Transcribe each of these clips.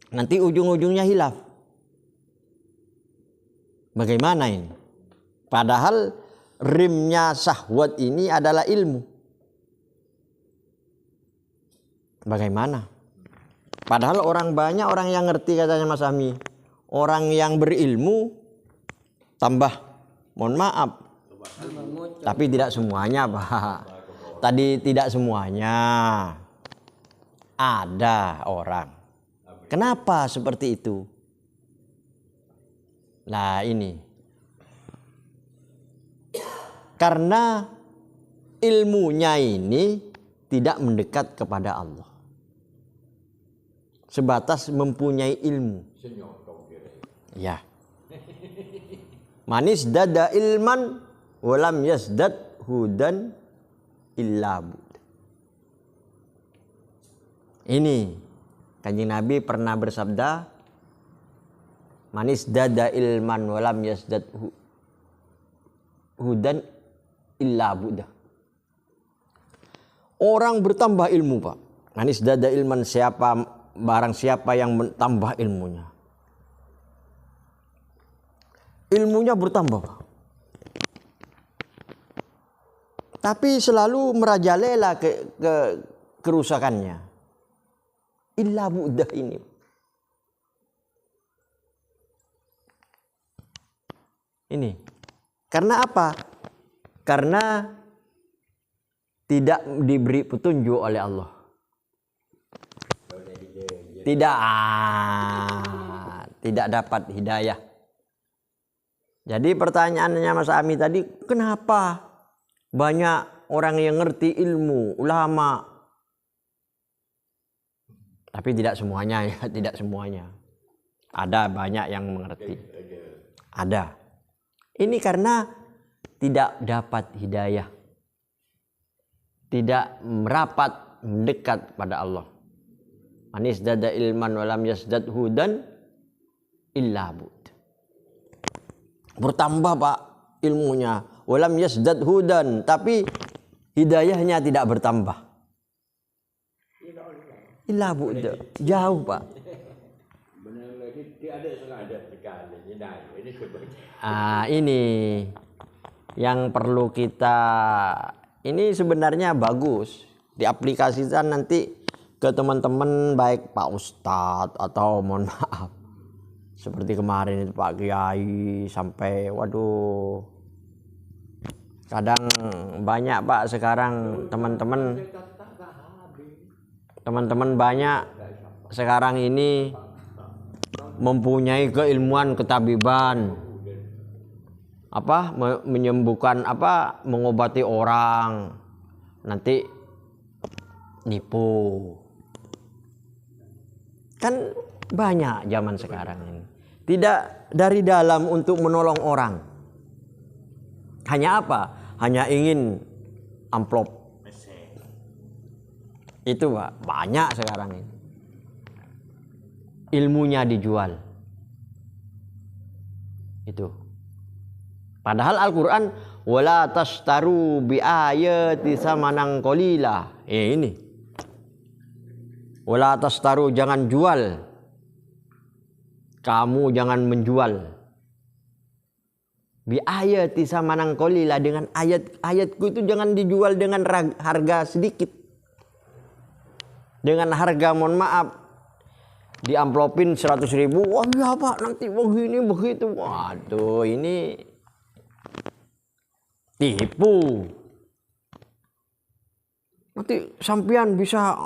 Nanti ujung-ujungnya hilaf. Bagaimana ini? Padahal rimnya syahwat ini adalah ilmu. Bagaimana? Padahal banyak orang yang ngerti, katanya Mas Ami. Orang yang berilmu tambah, mohon maaf, tapi tidak semuanya, Pak. Tadi tidak semuanya. Ada orang. Kenapa seperti itu? Nah ini. Karena ilmunya ini tidak mendekat kepada Allah. Sebatas mempunyai ilmu. Ya. Manis dada ilman walam yasdad hudan illa bud. Ini Kanjeng Nabi pernah bersabda, manis dada ilman walam yasdad hudan illa bud. Orang bertambah ilmu, Pak. Manis dada ilman, barang siapa yang bertambah ilmunya. Ilmunya bertambah, Pak. Tapi selalu merajalela kerusakannya. Illa buddha ini. Ini. Karena apa? Karena tidak diberi petunjuk oleh Allah. Tidak dapat hidayah. Jadi pertanyaannya Mas Ami tadi, kenapa banyak orang yang ngerti ilmu, ulama, tapi tidak semuanya ya, tidak semuanya. Ada banyak yang mengerti. Ada. Ini karena tidak dapat hidayah. Tidak merapat mendekat pada Allah. Manis dada ilman walam yasdad hudan illa bud. Bertambah, Pak, ilmunya. Walam yasdad hudan, tapi hidayahnya tidak bertambah. Illa bud. Jauh, Pak. Ini yang perlu kita, ini sebenarnya bagus diaplikasikan nanti ke teman-teman, baik Pak Ustadz atau mohon maaf seperti kemarin itu Pak Kiai, sampai waduh, kadang banyak, Pak, sekarang teman-teman banyak sekarang ini mempunyai keilmuan ketabiban, menyembuhkan, mengobati orang, nanti nipu. Kan banyak zaman sekarang ini. Tidak dari dalam untuk menolong orang. Hanya apa? Hanya ingin amplop. Itu, Pak, banyak sekarang ini. Ilmunya dijual. Itu. Padahal Al-Qur'an wala tastaru bi ayati samanan qalila. Ini. Wala tastaru, jangan jual. Kamu jangan menjual. Bi ayati samanan qalila, dengan ayat-ayatku itu jangan dijual dengan harga sedikit. Dengan harga, mohon maaf, diamplopin 100.000. Wah ya, Pak, nanti begini begitu. Waduh, ini tipu. Nanti sampean bisa,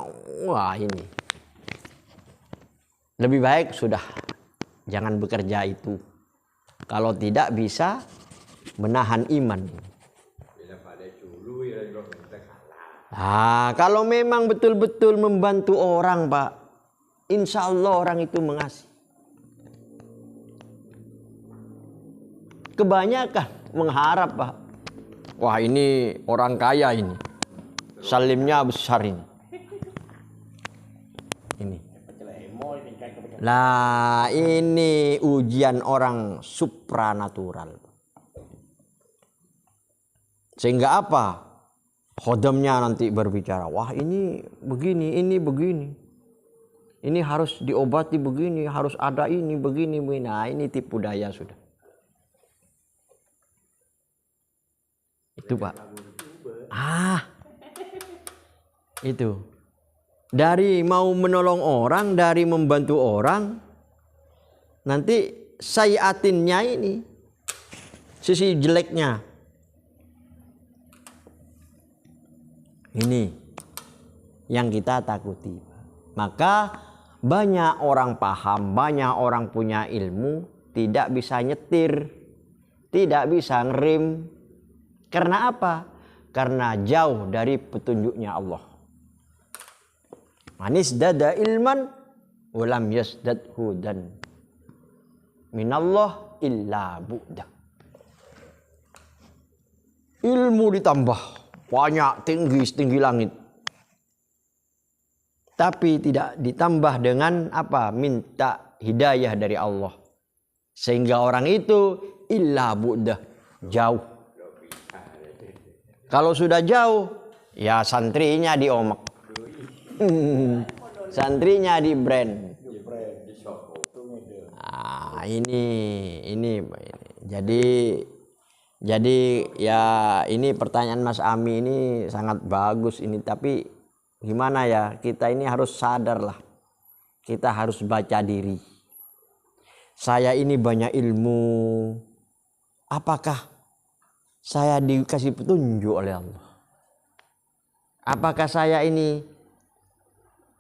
wah ini. Lebih baik sudah jangan bekerja itu. Kalau tidak bisa menahan iman. Kalau memang betul-betul membantu orang, Pak, insya Allah orang itu mengasihi. Kebanyakan mengharap, Pak. Wah, ini orang kaya ini. Salimnya besar ini. Ini. Nah, ini ujian orang supranatural. Sehingga apa? Khodamnya nanti berbicara, wah ini begini, ini begini. Ini harus diobati begini, harus ada ini, begini, begini. Nah, ini tipu daya sudah. Itu Pak. Itu. Dari mau menolong orang, dari membantu orang, nanti sayiatinnya ini, sisi jeleknya. Ini yang kita takuti. Maka banyak orang paham, banyak orang punya ilmu, tidak bisa nyetir, tidak bisa ngerem. Karena apa? Karena jauh dari petunjuknya Allah. Manis dada ilman, ulam yasdad hudan. Minallah illa bu'dah. Ilmu ditambah, banyak, tinggi langit. Tapi tidak ditambah dengan apa? Minta hidayah dari Allah. Sehingga orang itu illa bu'dah, jauh. Kalau sudah jauh, ya santrinya diomek. Santrinya di brand. Nah, ini. Jadi ya ini pertanyaan Mas Ami ini sangat bagus ini, tapi gimana ya, kita ini harus sadar lah. Kita harus baca diri. Saya ini banyak ilmu. Apakah saya dikasih petunjuk oleh Allah? Apakah saya ini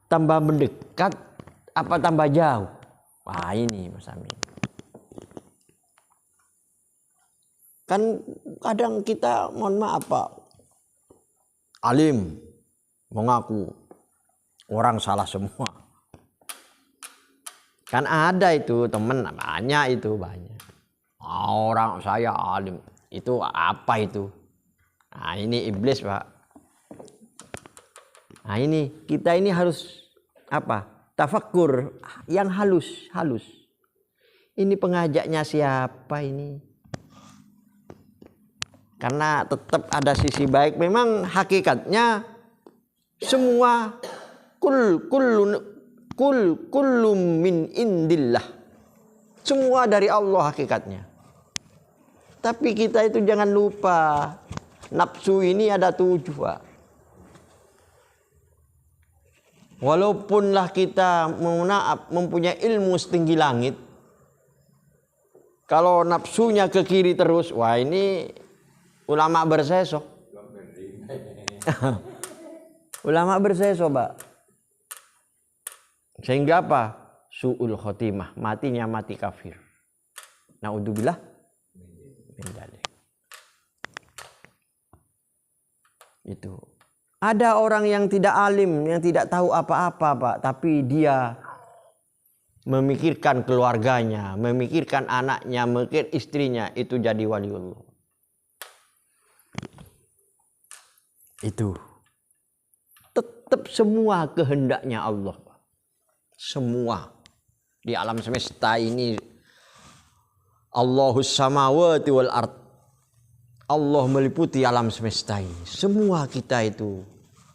tambah mendekat apa tambah jauh? Wah, ini Mas Ami. Kan kadang kita mohon maaf Pak, alim mengaku orang salah semua. Kan ada itu teman, banyak. Orang saya alim. Itu apa itu? Nah, ini iblis Pak. Nah, ini kita ini harus apa? Tafakkur yang halus. Ini pengajaknya siapa ini? Karena tetap ada sisi baik. Memang hakikatnya semua kullum min indillah. Semua dari Allah hakikatnya. Tapi kita itu jangan lupa, nafsu ini ada 7 Pak. Walaupunlah kita mempunyai ilmu setinggi langit, kalau nafsunya ke kiri terus, wah ini ulama bersesok. Ulama bersesok Pak. Sehingga apa? Su'ul khotimah, matinya mati kafir. Naudzubillah. Itu. Ada orang yang tidak alim, yang tidak tahu apa-apa Pak, tapi dia memikirkan keluarganya, memikirkan anaknya, memikir istrinya, itu jadi waliullah. Itu. Tetap semua kehendaknya Allah. Semua di alam semesta ini, Allahus samawati wal ard. Allah meliputi alam semesta ini. Semua kita itu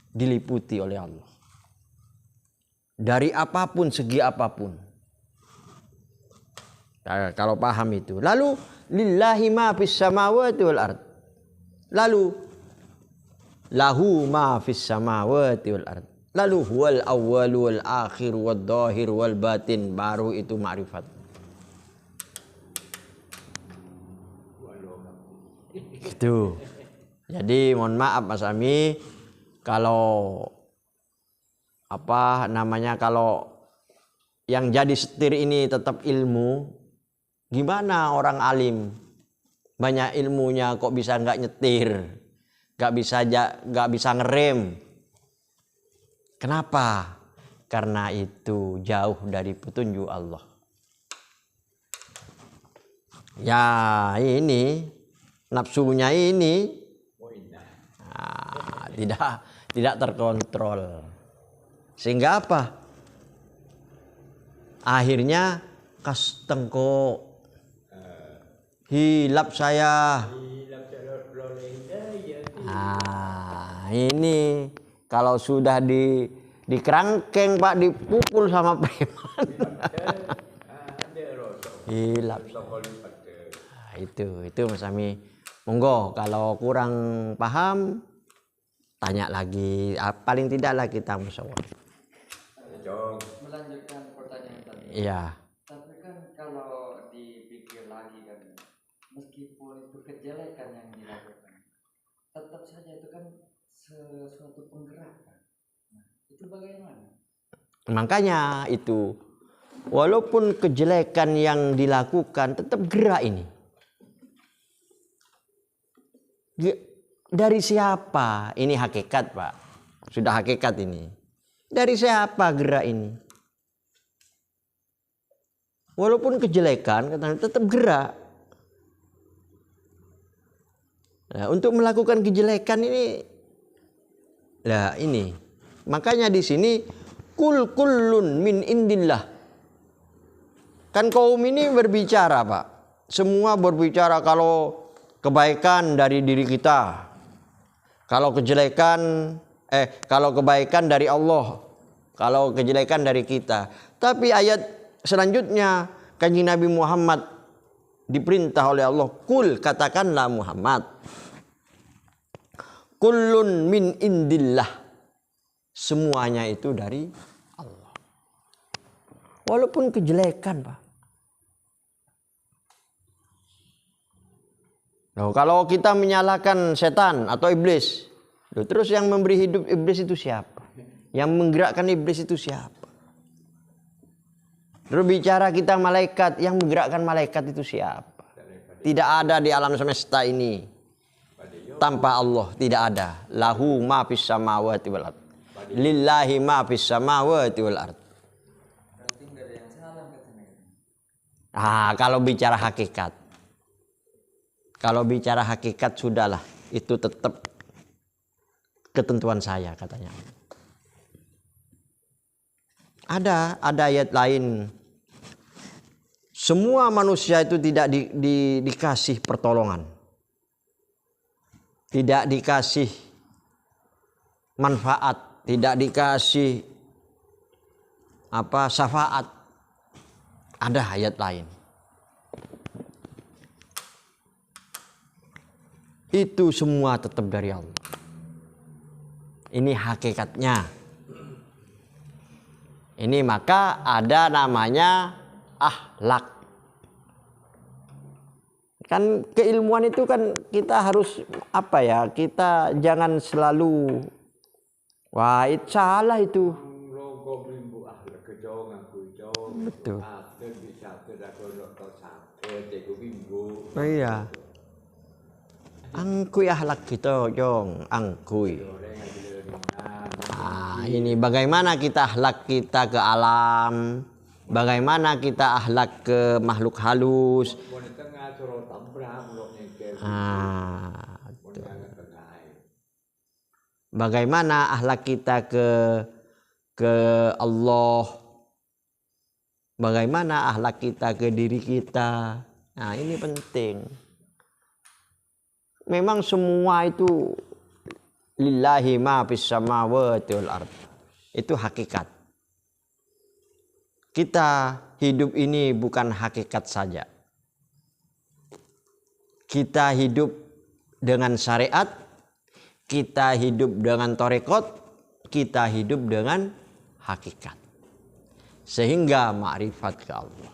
diliputi oleh Allah. Dari apapun, segi apapun. Nah, kalau paham itu. Lalu lillahi ma fis samawati wal ard. Lalu lahu ma fis samawati wal ard. Lalu huwal awwal wal akhir wal dhahir wal batin. Baru itu ma'rifat. Gitu. Jadi mohon maaf Mas Ami, kalau kalau yang jadi setir ini tetap ilmu, gimana orang alim banyak ilmunya kok bisa nggak nyetir, nggak bisa ngerem? Kenapa? Karena itu jauh dari petunjuk Allah. Ya ini nafsunya ini tidak terkontrol. Sehingga apa? Akhirnya kas tengko hilap saya. Ini kalau sudah Di kerangkeng Pak, dipukul sama preman. Hilap. Nah, itu Mas Ami. Monggo kalau kurang paham tanya lagi. Paling tidaklah kita musyawarah. Melanjutkan pertanyaan tadi. Iya. Tapi kan kalau dipikir lagi kan, meskipun itu kejelekan yang dilakukan, tetap saja itu kan sesuatu penggerakan. Nah, itu bagaimana? Makanya itu, walaupun kejelekan yang dilakukan tetap gerak ini. Dari siapa? Ini hakikat Pak. Sudah hakikat ini. Dari siapa gerak ini? Walaupun kejelekan tetap gerak. Nah, untuk melakukan kejelekan ini, nah ini. Makanya di sini kullun min indillah. Kan kaum ini berbicara Pak. Semua berbicara kalau kebaikan dari diri kita. Kalau kebaikan dari Allah. Kalau kejelekan dari kita. Tapi ayat selanjutnya Kanjeng Nabi Muhammad diperintah oleh Allah, kul, katakanlah Muhammad, kullun min indillah. Semuanya itu dari Allah. Walaupun kejelekan Pak. Loh, kalau kita menyalahkan setan atau iblis, terus yang memberi hidup iblis itu siapa? Yang menggerakkan iblis itu siapa? Terus bicara kita malaikat, yang menggerakkan malaikat itu siapa? Tidak ada di alam semesta ini tanpa Allah, tidak ada. Lahu ma fis samawati wal ard. Lillahi ma fis samawati wal ard. Berarti enggak ada yang salah katanya. Kalau bicara hakikat. Kalau bicara hakikat sudahlah, itu tetap ketentuan saya katanya. Ada ayat lain. Semua manusia itu tidak dikasih pertolongan. Tidak dikasih manfaat, tidak dikasih syafaat. Ada ayat lain. Itu semua tetap dari Allah. Ini hakikatnya. Ini maka ada namanya akhlak. Kan keilmuan itu kan kita harus kita jangan selalu itu salah itu. Betul. Iya. Angkui akhlak kita, Jong, angkui. Ini bagaimana kita akhlak kita ke alam, bagaimana kita akhlak ke makhluk halus. Bagaimana akhlak kita ke Allah, bagaimana akhlak kita ke diri kita. Nah, ini penting. Memang semua itu lillahi ma fis samawati wal ard. Itu hakikat. Kita hidup ini bukan hakikat saja. Kita hidup dengan syariat, kita hidup dengan torekot, kita hidup dengan hakikat. Sehingga ma'rifat ke Allah.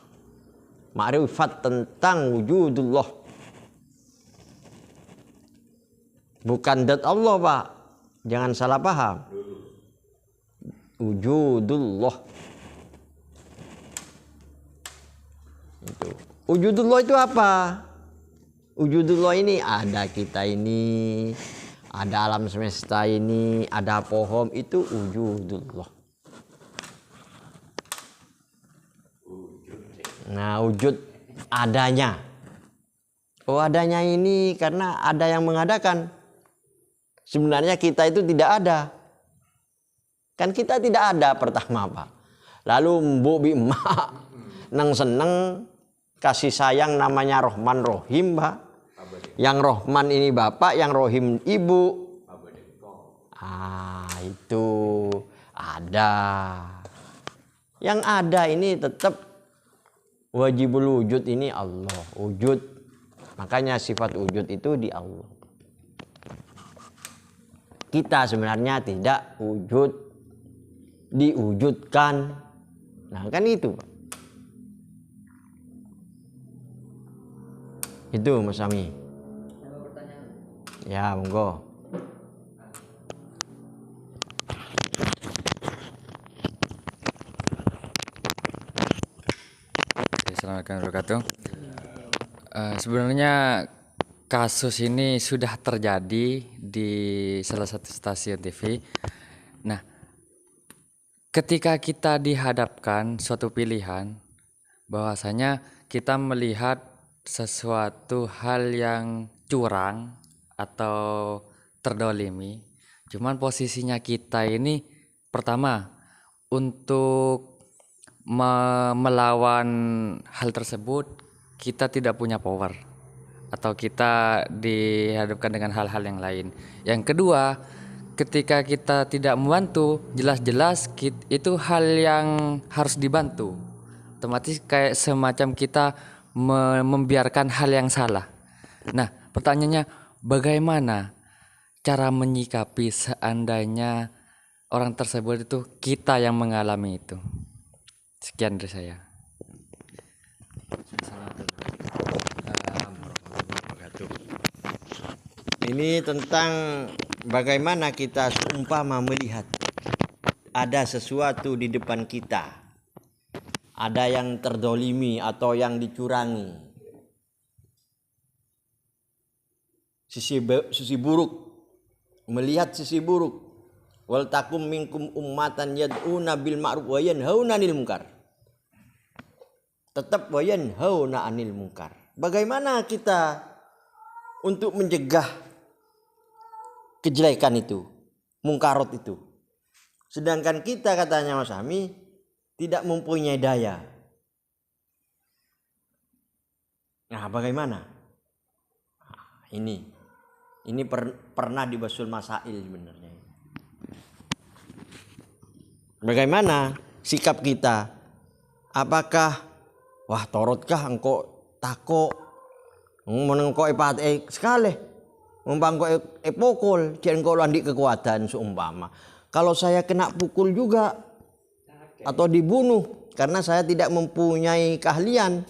Ma'rifat tentang wujudullah. Bukan dat Allah Pak. Jangan salah paham. Wujudullah. Wujudullah itu apa? Wujudullah ini ada kita ini, ada alam semesta ini, ada pohon, itu wujudullah. Nah, wujud adanya. Oh, adanya ini karena ada yang mengadakan. Sebenarnya kita itu tidak ada. Kan kita tidak ada pertama Pak. Lalu mbok bi emak nang seneng kasih sayang namanya Rohman Rohim Pak. Yang Rohman ini bapak, yang Rohim ibu. Itu Ada. Yang ada ini tetap wajibul wujud ini Allah. Wujud. Makanya sifat wujud itu di Allah. Kita sebenarnya tidak wujud. Diwujudkan. Nah kan itu. Itu Mas Ami. Ada pertanyaan? Ya monggo. Assalamualaikum warahmatullahi wabarakatuh. Sebenarnya kasus ini sudah terjadi di salah satu stasiun TV. Nah, ketika kita dihadapkan suatu pilihan, bahwasanya kita melihat sesuatu hal yang curang atau terdolimi, cuman posisinya kita ini pertama untuk melawan hal tersebut kita tidak punya power atau kita dihadapkan dengan hal-hal yang lain. Yang kedua, ketika kita tidak membantu, jelas-jelas itu hal yang harus dibantu. Otomatis kayak semacam kita membiarkan hal yang salah. Nah, pertanyaannya bagaimana cara menyikapi seandainya orang tersebut itu kita yang mengalami itu? Sekian dari saya. Ini tentang bagaimana kita seumpama melihat ada sesuatu di depan kita, ada yang terdolimi atau yang dicurangi, sisi buruk, melihat sisi buruk. Wal takum minkum ummatan yad'una bil ma'ruf wa yanhauna 'anil munkar. Tetap wa yanhauna 'anil munkar. Bagaimana kita untuk mencegah kejelekan itu, mungkarot itu? Sedangkan kita, katanya Mas Ami, tidak mempunyai daya. Nah, bagaimana? Nah, ini pernah dibasul masail sebenarnya. Bagaimana sikap kita? Apakah wah torotkah engkau tako menengko epat sekali umpangko epokol cien engkau landik kekuatan seumpama. Kalau saya kena pukul juga atau dibunuh karena saya tidak mempunyai keahlian,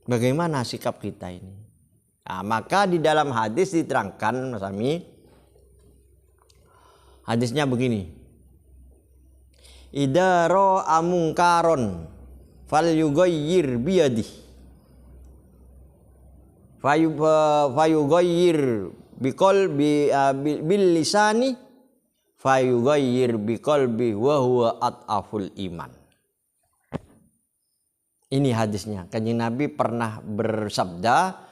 bagaimana sikap kita ini? Nah, maka di dalam hadis diterangkan Mas Ami, hadisnya begini. Idza ra'a munkaron falyughayyir biyadihi fayughayyir biqalbi bil lisani fayughayyir biqalbi wa huwa at'aful iman. Ini hadisnya. Kanjeng Nabi pernah bersabda,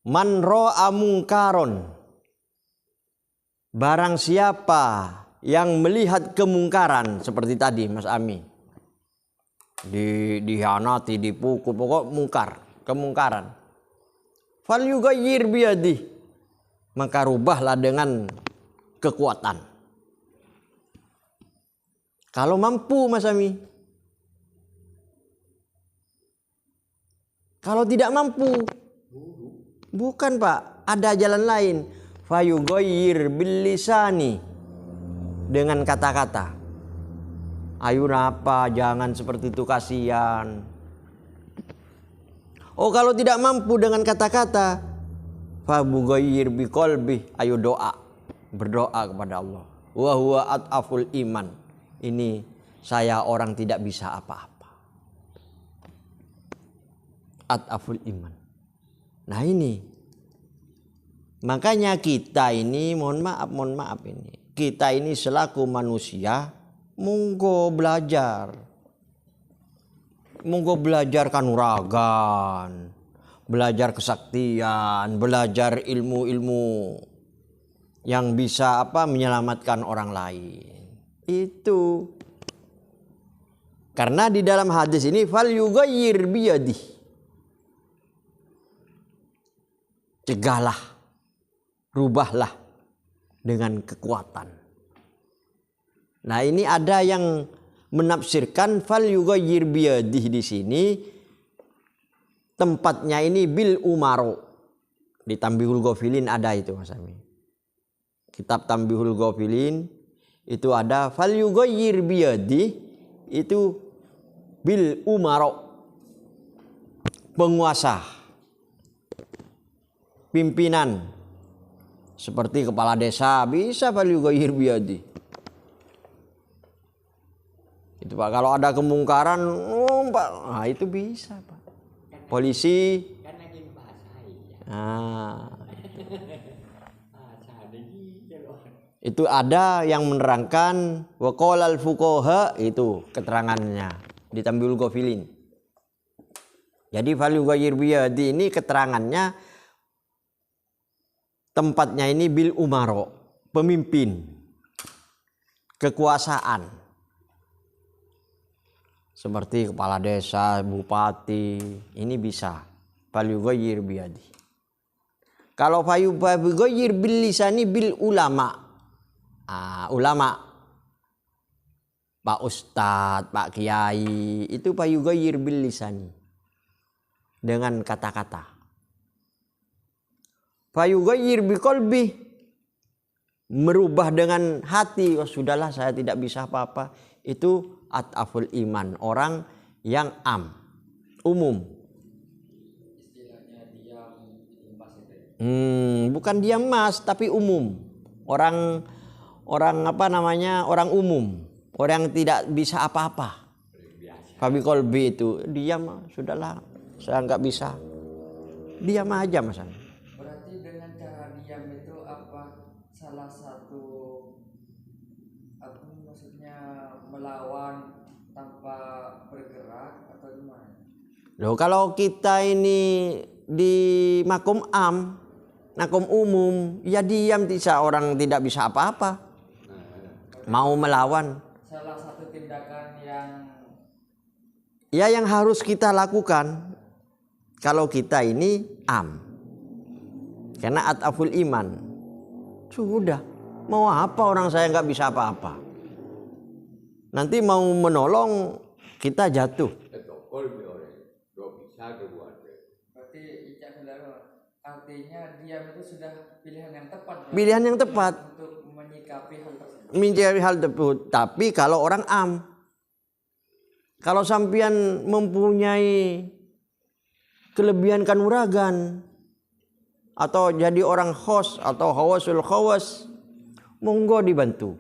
man ra'a munkaron, barang siapa yang melihat kemungkaran seperti tadi Mas Ami, dihianati, dipukul, pokok kemungkaran. Fal yughayyir biyadi, maka rubahlah dengan kekuatan. Kalau mampu Mas Ami. Kalau tidak mampu, bukan Pak, ada jalan lain. Fayughayyir bil lisani, dengan kata-kata. Ayo napa, jangan seperti itu, kasihan. Oh, kalau tidak mampu dengan kata-kata, fabughayyir biqalbi, ayo doa, berdoa kepada Allah. Wa huwa at'aful iman. Ini saya orang tidak bisa apa-apa. At'aful iman. Nah ini. Makanya kita ini mohon maaf ini. Kita ini selaku manusia, monggo belajar kanuragan, belajar kesaktian, belajar ilmu-ilmu yang bisa menyelamatkan orang lain. Itu. Karena di dalam hadis ini fal yughayyir biyadihi, cegahlah, rubahlah dengan kekuatan. Nah, ini ada yang menafsirkan fal yughayyir biyadihi di sini tempatnya ini bil umaro. Di Tambihul Ghafilin ada itu Mas Ami. Kitab Tambihul Ghafilin itu ada fal yughayyir biyadihi itu bil umaro. Penguasa, pimpinan, seperti kepala desa bisa fal yughayyir biyadihi. Itu Pak, kalau ada kemungkaran, Pak, nah itu bisa Pak. Polisi, nah, itu ada yang menerangkan waqalal fuqaha, itu keterangannya di Tambihul Ghafilin. Jadi fal yughayyir biyadihi ini keterangannya tempatnya ini bil umaro, pemimpin, kekuasaan. Seperti kepala desa, bupati, ini bisa fal yughayyir biyadihi. Kalau fal yughayyir bil lisani bil ulama. Ulama, Pak Ustadz, Pak Kiai, itu fal yughayyir bil lisani, dengan kata-kata. Fal yughayyir bi qalbi, merubah dengan hati. Oh, sudahlah saya tidak bisa apa-apa. Itu at'aful iman, orang yang umum. Istilahnya diam mas itu. Bukan diam mas, tapi umum. Orang apa namanya? Orang umum, orang yang tidak bisa apa-apa. Fabi qalbi itu diam, sudahlah, saya nggak bisa. Diam aja mas. Berarti dengan cara diam itu apa salah satu apa maksudnya melawan tanpa bergerak atau gimana? Loh, kalau kita ini di makom umum, ya diam, bisa orang tidak bisa apa-apa. Mau melawan, Salah satu tindakan yang harus kita lakukan kalau kita ini karena at'aful iman. Sudah, mau apa orang saya nggak bisa apa-apa. Nanti mau menolong kita jatuh. berarti Icak bilang artinya diam itu sudah pilihan yang tepat. Pilihan yang tepat Untuk menyikapi hal tersebut. mencari hal tersebut. Tapi kalau orang kalau sampean mempunyai kelebihan kanuragan atau jadi orang khos atau khawasul khawas, monggo dibantu.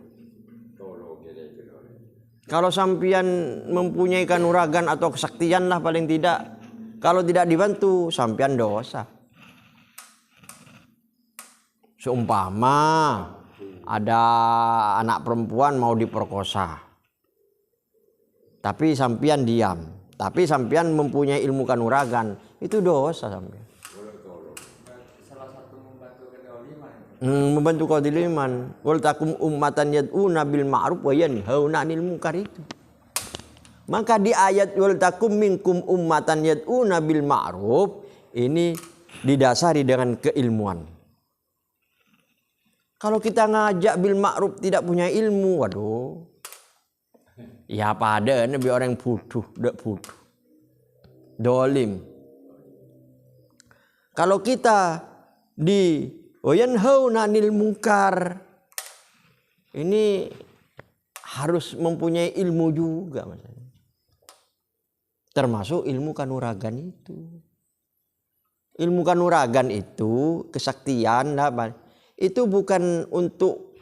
Kalau sampean mempunyai kanuragan atau kesaktian lah paling tidak, kalau tidak dibantu sampean dosa. Seumpama ada anak perempuan mau diperkosa, tapi sampean diam, tapi sampean mempunyai ilmu kanuragan, itu dosa sampean. Salah satu membantu kedoliman. Membantu kedoliman. Wal takum ummatan yad'una bil ma'ruf wa yanhauna 'anil munkar itu. Maka di ayat wal takum minkum ummatan yad'una bil ma'ruf ini didasari dengan keilmuan. Kalau kita ngajak bil ma'ruf tidak punya ilmu, waduh. Ya pada nabi orang bodoh, tidak bodoh. Dolim. Kalau kita di wayanhauna 'anil munkar, ini harus mempunyai ilmu juga Mas. Termasuk ilmu kanuragan itu. Ilmu kanuragan itu kesaktian apa? Itu bukan untuk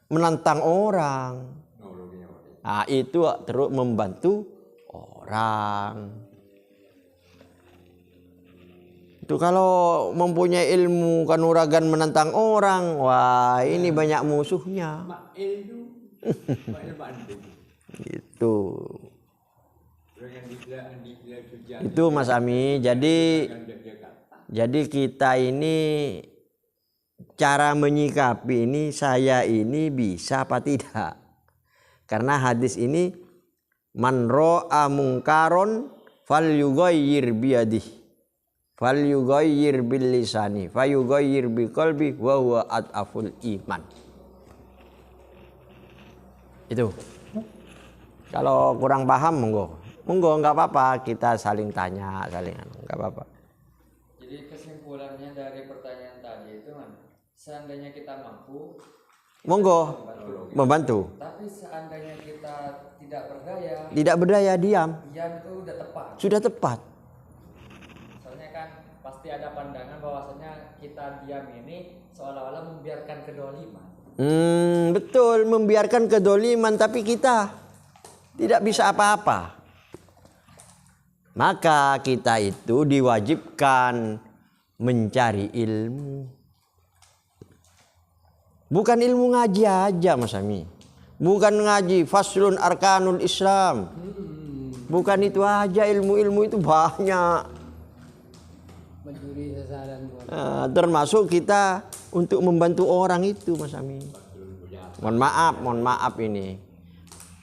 menantang orang. Nah, itu terus membantu orang. Itu kalau mempunyai ilmu kanuragan menantang orang, wah ini banyak musuhnya. Itu. Itu Mas Ami. Jadi kita ini cara menyikapi ini, saya ini bisa apa tidak? Karena hadis ini man ra'a mungkaron falyughayyir biyadihi falyughayyir bil lisani fayughayyir bi qalbi wa huwa at'aful iman. Itu. Kalau kurang paham monggo. Monggo nggak apa-apa, kita saling tanya, saling nggak apa-apa. Jadi kesimpulannya dari pertanyaan tadi itu kan, seandainya kita mampu, Monggo membantu. tapi seandainya kita tidak berdaya, Tidak berdaya diam, diam itu udah tepat. sudah tepat. Soalnya kan pasti ada pandangan bahwasanya kita diam ini seolah-olah membiarkan kedoliman. Betul, membiarkan kedoliman tapi kita tidak bisa apa-apa. Maka kita itu diwajibkan mencari ilmu. Bukan ilmu ngaji aja Mas Ami. Bukan ngaji faslun arkanul Islam. Bukan itu aja, ilmu-ilmu itu banyak. Mencuri sasaran buat Termasuk kita untuk membantu orang itu Mas Ami. Mohon maaf ini.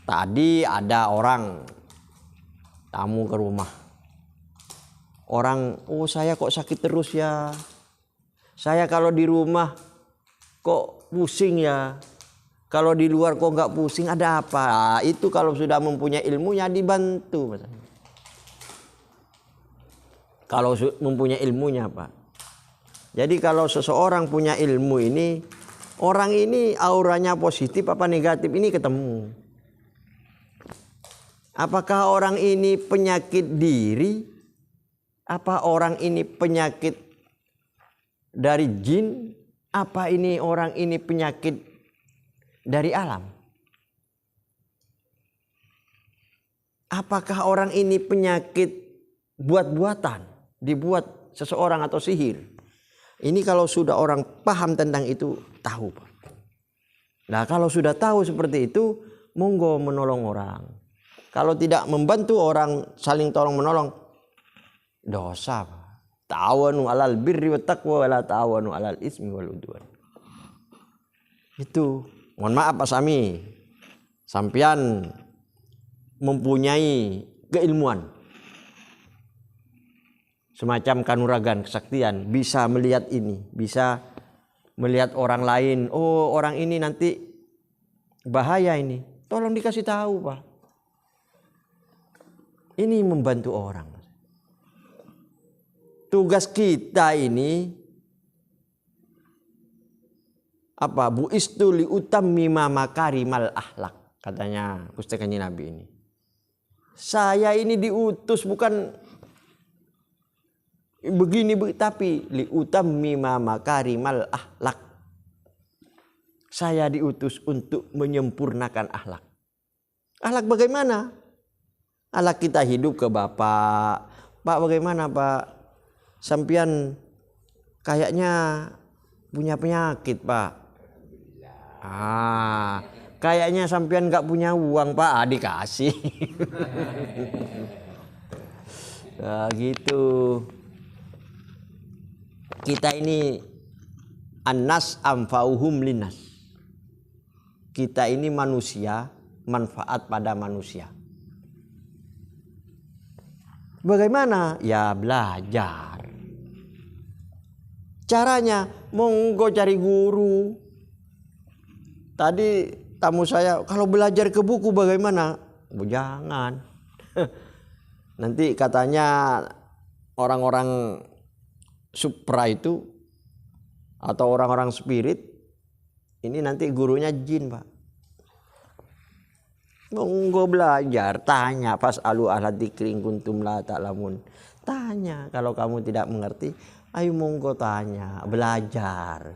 Tadi ada orang tamu ke rumah. Orang, oh saya kok sakit terus ya. Saya kalau di rumah kok pusing ya. Kalau di luar kok nggak pusing, ada apa? Nah, itu kalau sudah mempunyai ilmunya dibantu Mas. Kalau mempunyai ilmunya Pak. Jadi kalau seseorang punya ilmu ini, orang ini auranya positif apa negatif ini ketemu. Apakah orang ini penyakit diri? Apa orang ini penyakit dari jin? Apa ini orang ini penyakit dari alam? Apakah orang ini penyakit buat-buatan? Dibuat seseorang atau sihir? Ini kalau sudah orang paham tentang itu, tahu Pak. Nah kalau sudah tahu seperti itu, monggo menolong orang. Kalau tidak membantu orang, saling tolong menolong, dosa Pak. Ta'awanu 'alal birri wat taqwa wa la ta'awanu 'alal ismi wal udwan. Itu. Mohon maaf Pak Sami. Sampian mempunyai keilmuan. Semacam kanuragan, kesaktian, bisa melihat ini, bisa melihat orang lain. Oh, orang ini nanti bahaya ini. Tolong dikasih tahu, Pak. Ini membantu orang. Tugas kita ini apa? Bu'istu li utammima makarimal akhlak, katanya pustakannya Nabi ini. Saya ini diutus bukan begini tapi li utammima makarimal akhlak. Saya diutus untuk menyempurnakan akhlak. Akhlak bagaimana? Akhlak kita hidup ke Bapak. Pak bagaimana Pak? Sampian kayaknya punya penyakit Pak. Kayaknya sampian nggak punya uang Pak. Dikasih. Nah, gitu. Kita ini annas amfauhum linnas. Kita ini manusia, manfaat pada manusia. Bagaimana? Ya belajar. Caranya monggo cari guru. Tadi tamu saya kalau belajar ke buku bagaimana? Oh, jangan. Nanti katanya orang-orang supra itu atau orang-orang spirit ini nanti gurunya jin Pak. Monggo belajar, tanya fasalu ahla dzikri in kuntum la ta'lamun. Tanya kalau kamu tidak mengerti, ayo monggo tanya, belajar.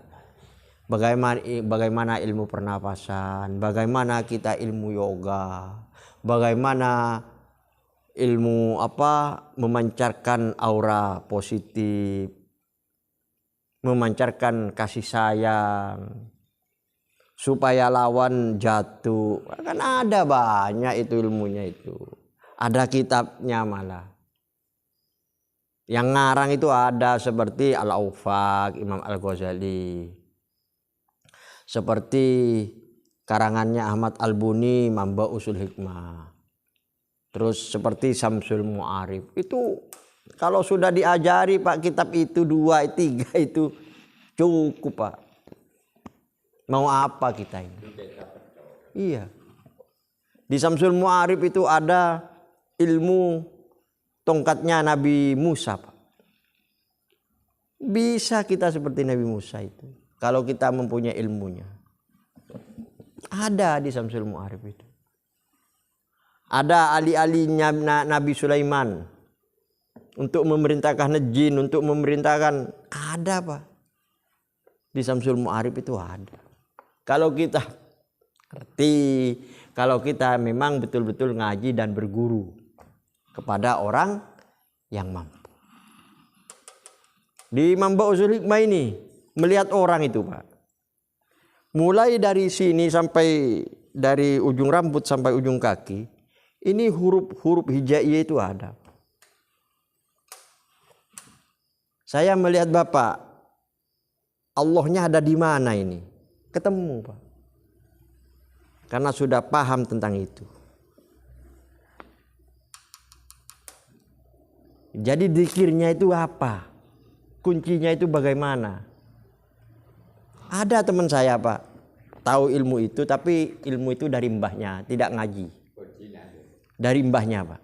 Bagaimana ilmu pernapasan, bagaimana kita ilmu yoga, bagaimana ilmu memancarkan aura positif, memancarkan kasih sayang supaya lawan jatuh. Kan ada banyak itu ilmunya itu. Ada kitabnya malah. Yang ngarang itu ada seperti Al-Aufaq, Imam Al-Ghazali. Seperti karangannya Ahmad Al-Buni, Mamba Usul Hikmah. Terus seperti Samsul Mu'arif. Itu kalau sudah diajari Pak kitab itu 2, 3 itu cukup Pak. Mau apa kita ini? Iya. Di Syamsul Mu'arif itu ada ilmu tongkatnya Nabi Musa, Pak. Bisa kita seperti Nabi Musa itu kalau kita mempunyai ilmunya. Ada di Syamsul Mu'arif itu. Ada ali-alinya Nabi Sulaiman untuk memerintahkan jin, untuk memerintahkan, ada Pak. Di Syamsul Mu'arif itu ada. Kalau kita ngerti, kalau kita memang betul-betul ngaji dan berguru kepada orang yang mampu. Di Mamba Usul Hikmah ini melihat orang itu, Pak. Mulai dari sini sampai dari ujung rambut sampai ujung kaki, ini huruf-huruf hijaiyah itu ada. Saya melihat Bapak, Allahnya ada di mana ini? Ketemu, Pak. Karena sudah paham tentang itu. Jadi zikirnya itu apa? Kuncinya itu bagaimana? Ada teman saya, Pak, tahu ilmu itu, tapi ilmu itu dari mbahnya, tidak ngaji. Dari mbahnya, Pak.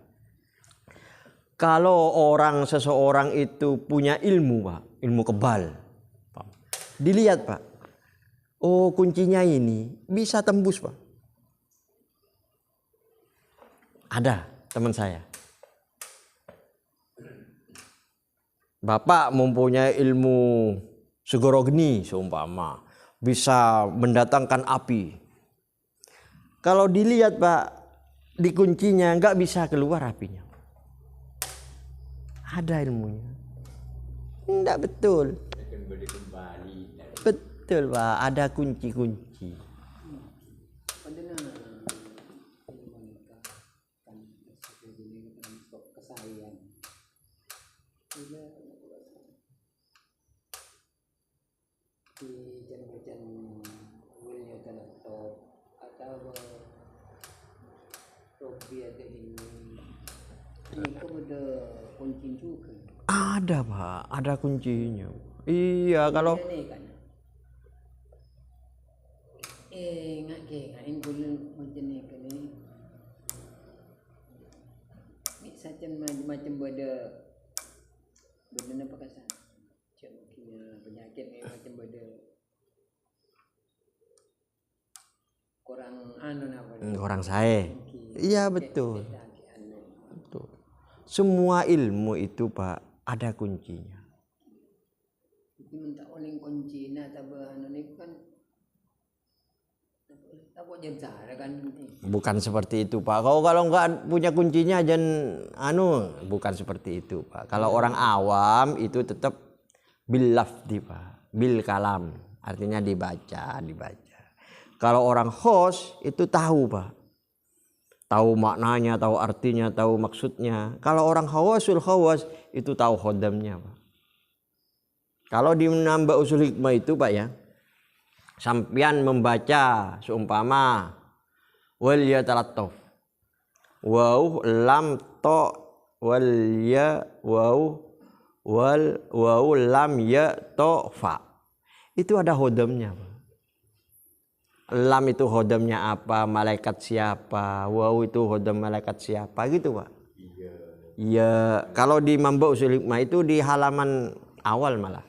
Kalau seseorang itu punya ilmu, Pak, ilmu kebal, Pak, dilihat, Pak, oh kuncinya ini bisa tembus, Pak. Ada teman saya. Bapak mempunyai ilmu segorogni seumpama, bisa mendatangkan api. Kalau dilihat, Pak, di kuncinya nggak bisa keluar apinya. Ada ilmunya. Enggak betul. Betul, Pak, ada kunci-kunci. Ada, Pak, ada kuncinya. Iya, kalau macam beda apa kasar penyakit macam beda kurang orang saya. Iya, betul. Betul. Semua ilmu itu, Pak, ada kuncinya. Minta oleh kunci nah tabahan ini kan kan. Bukan seperti itu, Pak. Kalau nggak punya kuncinya jangan bukan seperti itu, Pak. Kalau orang awam itu tetap bil lafdi, Pak. Bil kalam, artinya dibaca. Kalau orang khos itu tahu, Pak. Tahu maknanya, tahu artinya, tahu maksudnya. Kalau orang khawasul khawas itu tahu khodamnya, Pak. Kalau di Namba Usul Hikmah itu, Pak, ya, sampian membaca seumpama wal yatalattaf, waw lam to wal ya waw lam ya to fa, itu ada hodamnya, Pak. Lam itu hodamnya apa, malaikat siapa, waw itu hodam malaikat siapa, gitu, Pak. Iya. Kalau di Mamba Usul Hikmah itu di halaman awal malah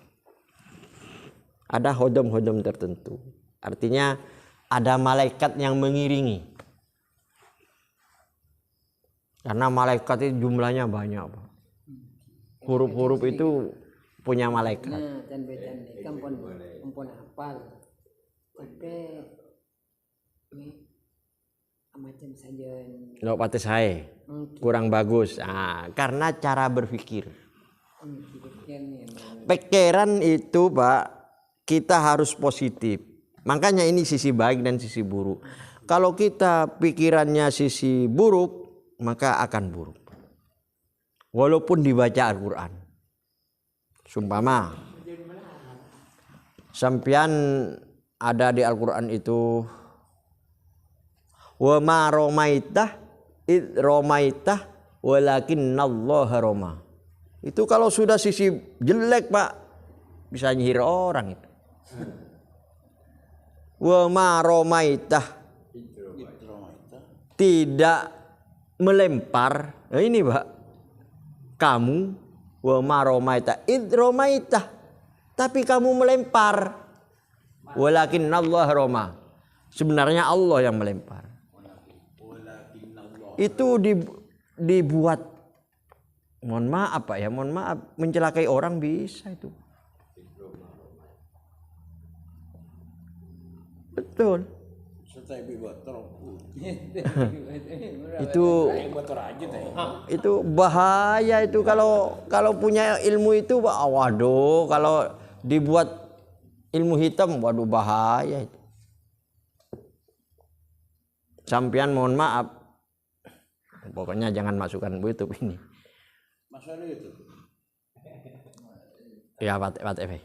ada hodam-hodam tertentu. Artinya ada malaikat yang mengiringi. Karena malaikat itu jumlahnya banyak, Pak. Huruf-huruf itu punya malaikat. Nah, dan kan pun hafal. Tapi macam saja. Nggak pati saya. Kurang bagus. Karena cara berpikir. Pikiran itu, Pak, kita harus positif. Makanya ini sisi baik dan sisi buruk. Kalau kita pikirannya sisi buruk, maka akan buruk. Walaupun dibaca Al-Quran. Sumpama sampian ada di Al-Quran itu wa ma romaitah id romaitah walakinnallaha roma. Itu kalau sudah sisi jelek, Pak, bisa nyihir orang itu. Wa ma romaitah tidak melempar. Nah ini Pak, kamu wa ma romaita id romaita, tapi kamu melempar. Walakin Allah roma, sebenarnya Allah yang melempar. Itu dibuat, mohon maaf Pak ya, mohon maaf, mencelakai orang bisa itu. Betul. Itu bahaya itu kalau punya ilmu itu, waduh, kalau dibuat ilmu hitam, waduh bahaya itu. Sampian mohon maaf, pokoknya jangan masukkan YouTube ini. Masalah itu. Ya Pak TV.